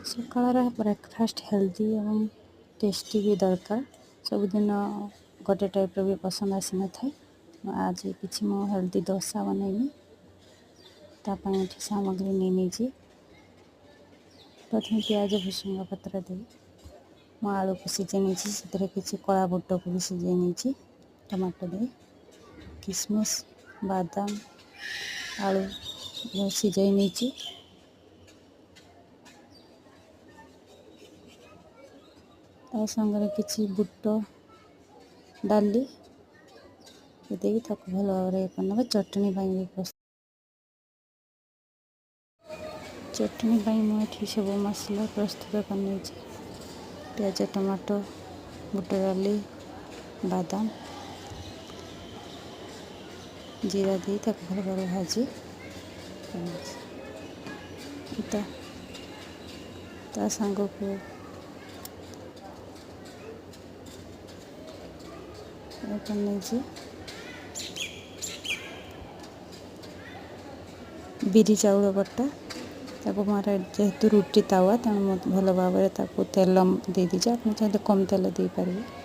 ସକାଳର breakfast healthy ଏବଂ tasty ବି ଦରକାର। ସବୁଦିନ ଗୋଟେ ଟାଇପ୍ର ବି ପସନ୍ଦ ଆସିନଥାଏ। ଆଜି କିଛି ମୁଁ ହେଲ୍ଦି ଦୋସା ବନେଇବି। ତା ପାଇଁ ଏଠି ସାମଗ୍ରୀ ନେଇଛି। ପ୍ରଥମେ ପିଆଜ ଭୃଷଙ୍ଗ ପତ୍ର ଦେଇ ମୁଁ ଆଳୁକୁ ସିଝେଇ ନେଇଛି। ସେଥିରେ କିଛି କଳା ବୁଟକୁ ବି ସିଝେଇ ନେଇଛି। ଟମାଟୋ ଦେଇ କିସମିସ୍ ବାଦାମ ଆଳୁ ସିଝେଇ ନେଇଛି। ତା ସାଙ୍ଗରେ କିଛି ବୁଟ ଡାଲି ଦେଇକି ତାକୁ ଭଲ ଭାବରେ କରିନେବା। ଚଟଣି ପାଇଁ ବି ଚଟଣି ପାଇଁ ମୁଁ ଏଠି ସବୁ ମସଲା ପ୍ରସ୍ତୁତ କରିନେଇଛି। ପିଆଜ ଟମାଟୋ ବୁଟ ଡାଲି ବାଦାମ ଜିରା ଦେଇ ତାକୁ ଭଲ ଭାବରେ ଭାଜି ତା ସାଙ୍ଗକୁ ନେଇଛି ବିରି ଚାଉଳ ବଟା। ତାକୁ ମୋର ଯେହେତୁ ରୁଟି ତାୱା ତେଣୁ ମୁଁ ଭଲ ଭାବରେ ତାକୁ ତେଲ ଦେଇଦେଇଛି। ଆପଣ ଚାହିଁଲେ କମ୍ ତେଲ ଦେଇପାରିବେ।